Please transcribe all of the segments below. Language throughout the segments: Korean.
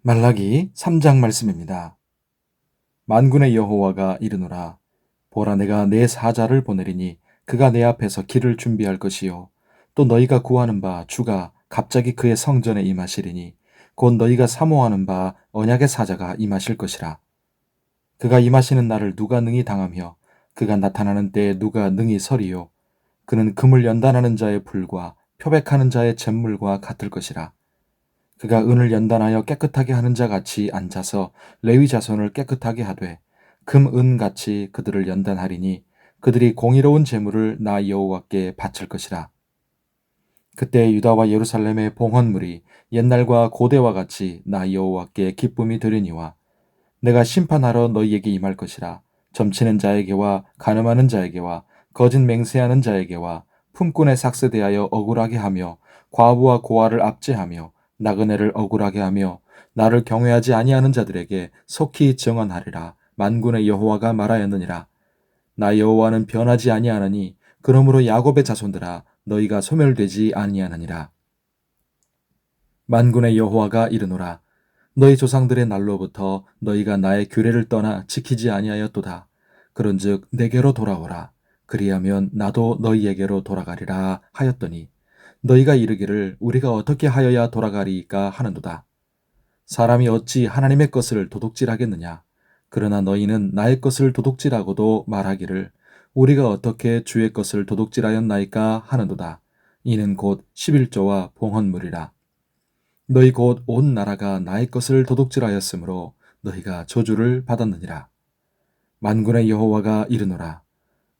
말라기 3장 말씀입니다. 만군의 여호와가 이르노라. 보라, 내가 내 사자를 보내리니 그가 내 앞에서 길을 준비할 것이요 또 너희가 구하는 바 주가 갑자기 그의 성전에 임하시리니 곧 너희가 사모하는 바 언약의 사자가 임하실 것이라. 그가 임하시는 날을 누가 능히 당하며 그가 나타나는 때에 누가 능히 서리요. 그는 금을 연단하는 자의 불과 표백하는 자의 잿물과 같을 것이라. 그가 은을 연단하여 깨끗하게 하는 자 같이 앉아서 레위 자손을 깨끗하게 하되 금, 은 같이 그들을 연단하리니 그들이 공의로운 제물을 나 여호와께 바칠 것이라. 그때 유다와 예루살렘의 봉헌물이 옛날과 고대와 같이 나 여호와께 기쁨이 되리니와 내가 심판하러 너희에게 임할 것이라. 점치는 자에게와 간음하는 자에게와 거짓 맹세하는 자에게와 품꾼의 삭스 대하여 억울하게 하며 과부와 고아를 압제하며 나그네를 억울하게 하며 나를 경외하지 아니하는 자들에게 속히 증언하리라. 만군의 여호와가 말하였느니라. 나 여호와는 변하지 아니하느니 그러므로 야곱의 자손들아 너희가 소멸되지 아니하느니라. 만군의 여호와가 이르노라. 너희 조상들의 날로부터 너희가 나의 규례를 떠나 지키지 아니하였도다. 그런즉 내게로 돌아오라. 그리하면 나도 너희에게로 돌아가리라 하였더니 너희가 이르기를 우리가 어떻게 하여야 돌아가리이까 하는도다. 사람이 어찌 하나님의 것을 도둑질하겠느냐. 그러나 너희는 나의 것을 도둑질하고도 말하기를 우리가 어떻게 주의 것을 도둑질하였나이까 하는도다. 이는 곧 11조와 봉헌물이라. 너희 곧 온 나라가 나의 것을 도둑질하였으므로 너희가 저주를 받았느니라. 만군의 여호와가 이르노라.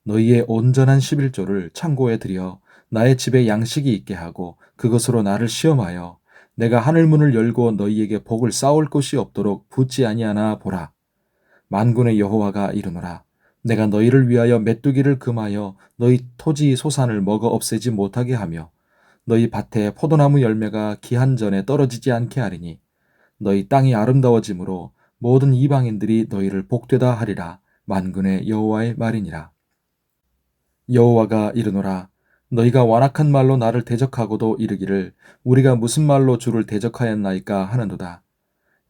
너희의 온전한 11조를 창고에 들여 나의 집에 양식이 있게 하고 그것으로 나를 시험하여 내가 하늘 문을 열고 너희에게 복을 쌓을 곳이 없도록 붙지 아니하나 보라. 만군의 여호와가 이르노라. 내가 너희를 위하여 메뚜기를 금하여 너희 토지 소산을 먹어 없애지 못하게 하며 너희 밭에 포도나무 열매가 기한 전에 떨어지지 않게 하리니 너희 땅이 아름다워짐으로 모든 이방인들이 너희를 복되다 하리라. 만군의 여호와의 말이니라. 여호와가 이르노라. 너희가 완악한 말로 나를 대적하고도 이르기를 우리가 무슨 말로 주를 대적하였나이까 하는도다.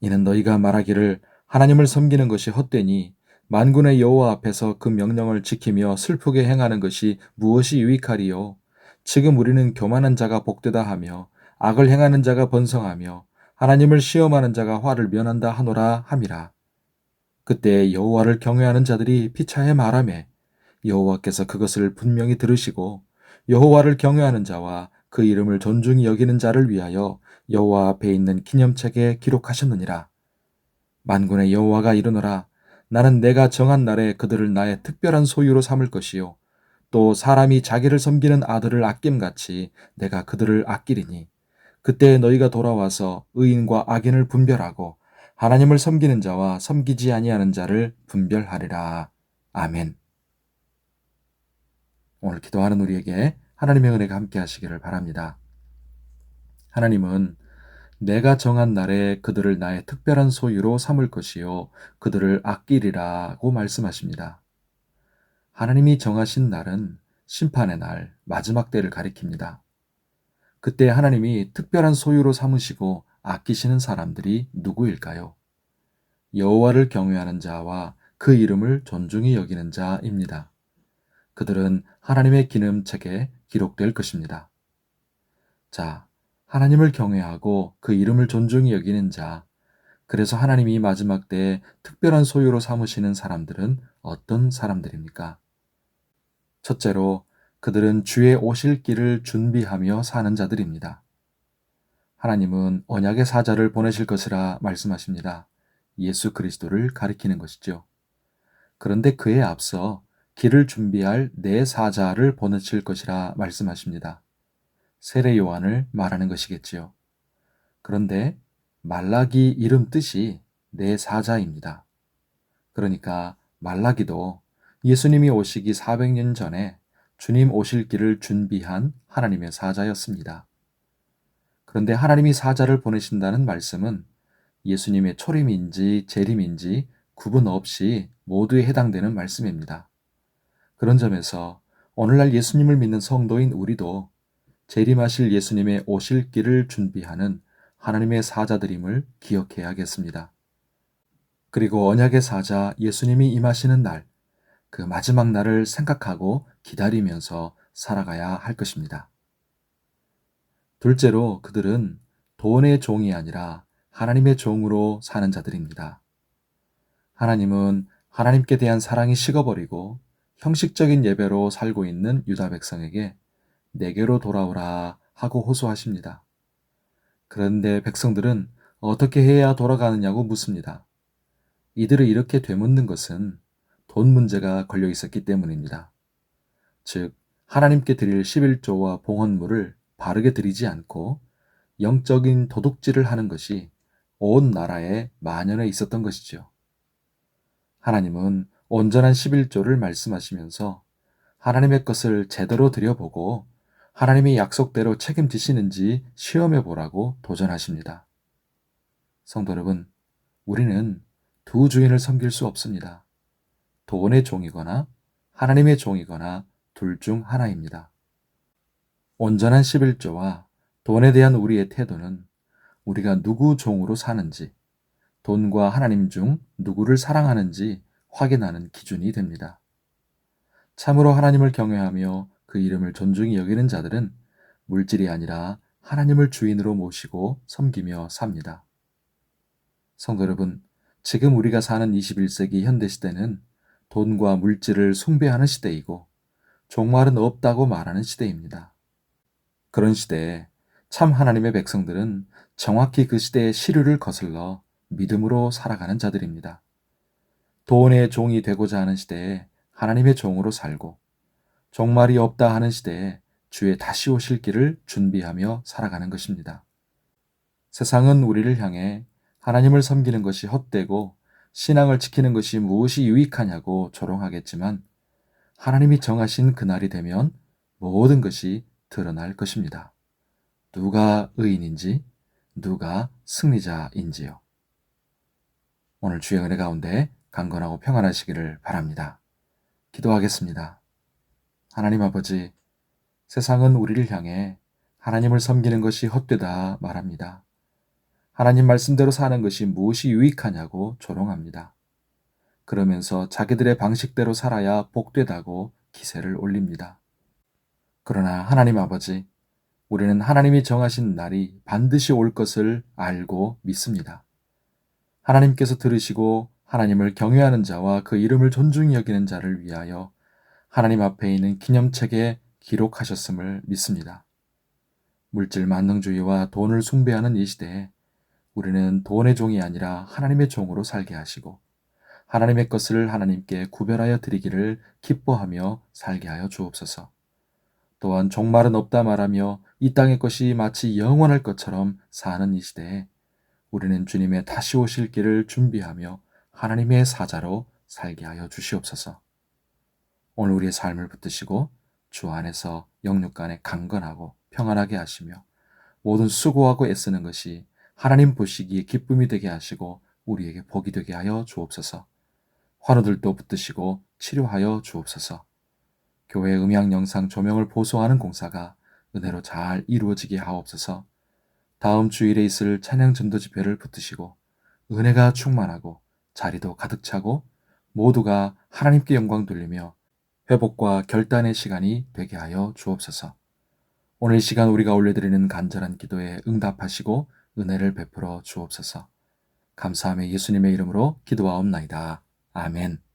이는 너희가 말하기를 하나님을 섬기는 것이 헛되니 만군의 여호와 앞에서 그 명령을 지키며 슬프게 행하는 것이 무엇이 유익하리요. 지금 우리는 교만한 자가 복되다 하며 악을 행하는 자가 번성하며 하나님을 시험하는 자가 화를 면한다 하노라 함이라. 그때 여호와를 경외하는 자들이 피차에 말하매 여호와께서 그것을 분명히 들으시고 여호와를 경외하는 자와 그 이름을 존중히 여기는 자를 위하여 여호와 앞에 있는 기념책에 기록하셨느니라. 만군의 여호와가 이르노라. 나는 내가 정한 날에 그들을 나의 특별한 소유로 삼을 것이요 또 사람이 자기를 섬기는 아들을 아낌같이 내가 그들을 아끼리니 그때 너희가 돌아와서 의인과 악인을 분별하고 하나님을 섬기는 자와 섬기지 아니하는 자를 분별하리라. 아멘. 오늘 기도하는 우리에게 하나님의 은혜가 함께 하시기를 바랍니다. 하나님은 내가 정한 날에 그들을 나의 특별한 소유로 삼을 것이요 그들을 아끼리라고 말씀하십니다. 하나님이 정하신 날은 심판의 날, 마지막 때를 가리킵니다. 그때 하나님이 특별한 소유로 삼으시고 아끼시는 사람들이 누구일까요? 여호와를 경외하는 자와 그 이름을 존중히 여기는 자입니다. 그들은 하나님의 기념책에 기록될 것입니다. 자, 하나님을 경외하고 그 이름을 존중히 여기는 자, 그래서 하나님이 마지막 때에 특별한 소유로 삼으시는 사람들은 어떤 사람들입니까? 첫째로, 그들은 주의 오실 길을 준비하며 사는 자들입니다. 하나님은 언약의 사자를 보내실 것이라 말씀하십니다. 예수 그리스도를 가리키는 것이죠. 그런데 그에 앞서 길을 준비할 내 사자를 보내실 것이라 말씀하십니다. 세례 요한을 말하는 것이겠지요. 그런데 말라기 이름 뜻이 내 사자입니다. 그러니까 말라기도 예수님이 오시기 400년 전에 주님 오실 길을 준비한 하나님의 사자였습니다. 그런데 하나님이 사자를 보내신다는 말씀은 예수님의 초림인지 재림인지 구분 없이 모두에 해당되는 말씀입니다. 그런 점에서 오늘날 예수님을 믿는 성도인 우리도 재림하실 예수님의 오실 길을 준비하는 하나님의 사자들임을 기억해야겠습니다. 그리고 언약의 사자 예수님이 임하시는 날, 그 마지막 날을 생각하고 기다리면서 살아가야 할 것입니다. 둘째로 그들은 돈의 종이 아니라 하나님의 종으로 사는 자들입니다. 하나님은 하나님께 대한 사랑이 식어버리고 형식적인 예배로 살고 있는 유다 백성에게 내게로 돌아오라 하고 호소하십니다. 그런데 백성들은 어떻게 해야 돌아가느냐고 묻습니다. 이들을 이렇게 되묻는 것은 돈 문제가 걸려 있었기 때문입니다. 즉, 하나님께 드릴 11조와 봉헌물을 바르게 드리지 않고 영적인 도둑질을 하는 것이 온 나라에 만연해 있었던 것이죠. 하나님은 온전한 11조를 말씀하시면서 하나님의 것을 제대로 드려보고 하나님이 약속대로 책임지시는지 시험해 보라고 도전하십니다. 성도 여러분, 우리는 두 주인을 섬길 수 없습니다. 돈의 종이거나 하나님의 종이거나 둘 중 하나입니다. 온전한 11조와 돈에 대한 우리의 태도는 우리가 누구 종으로 사는지, 돈과 하나님 중 누구를 사랑하는지 확인하는 기준이 됩니다. 참으로 하나님을 경외하며 그 이름을 존중히 여기는 자들은 물질이 아니라 하나님을 주인으로 모시고 섬기며 삽니다. 성도 여러분, 지금 우리가 사는 21세기 현대시대는 돈과 물질을 숭배하는 시대이고 종말은 없다고 말하는 시대입니다. 그런 시대에 참 하나님의 백성들은 정확히 그 시대의 시류를 거슬러 믿음으로 살아가는 자들입니다. 돈의 종이 되고자 하는 시대에 하나님의 종으로 살고 종말이 없다 하는 시대에 주의 다시 오실 길을 준비하며 살아가는 것입니다. 세상은 우리를 향해 하나님을 섬기는 것이 헛되고 신앙을 지키는 것이 무엇이 유익하냐고 조롱하겠지만 하나님이 정하신 그날이 되면 모든 것이 드러날 것입니다. 누가 의인인지, 누가 승리자인지요. 오늘 주의 은혜 가운데 강건하고 평안하시기를 바랍니다. 기도하겠습니다. 하나님 아버지, 세상은 우리를 향해 하나님을 섬기는 것이 헛되다 말합니다. 하나님 말씀대로 사는 것이 무엇이 유익하냐고 조롱합니다. 그러면서 자기들의 방식대로 살아야 복되다고 기세를 올립니다. 그러나 하나님 아버지, 우리는 하나님이 정하신 날이 반드시 올 것을 알고 믿습니다. 하나님께서 들으시고 하나님을 경외하는 자와 그 이름을 존중히 여기는 자를 위하여 하나님 앞에 있는 기념책에 기록하셨음을 믿습니다. 물질 만능주의와 돈을 숭배하는 이 시대에 우리는 돈의 종이 아니라 하나님의 종으로 살게 하시고 하나님의 것을 하나님께 구별하여 드리기를 기뻐하며 살게 하여 주옵소서. 또한 종말은 없다 말하며 이 땅의 것이 마치 영원할 것처럼 사는 이 시대에 우리는 주님의 다시 오실 길을 준비하며 하나님의 사자로 살게 하여 주시옵소서. 오늘 우리의 삶을 붙드시고 주 안에서 영육간에 강건하고 평안하게 하시며 모든 수고하고 애쓰는 것이 하나님 보시기에 기쁨이 되게 하시고 우리에게 복이 되게 하여 주옵소서. 환우들도 붙드시고 치료하여 주옵소서. 교회 음향 영상 조명을 보소하는 공사가 은혜로 잘 이루어지게 하옵소서. 다음 주일에 있을 찬양 전도 집회를 붙드시고 은혜가 충만하고 자리도 가득 차고 모두가 하나님께 영광 돌리며 회복과 결단의 시간이 되게 하여 주옵소서. 오늘 이 시간 우리가 올려드리는 간절한 기도에 응답하시고 은혜를 베풀어 주옵소서. 감사함에 예수님의 이름으로 기도하옵나이다. 아멘.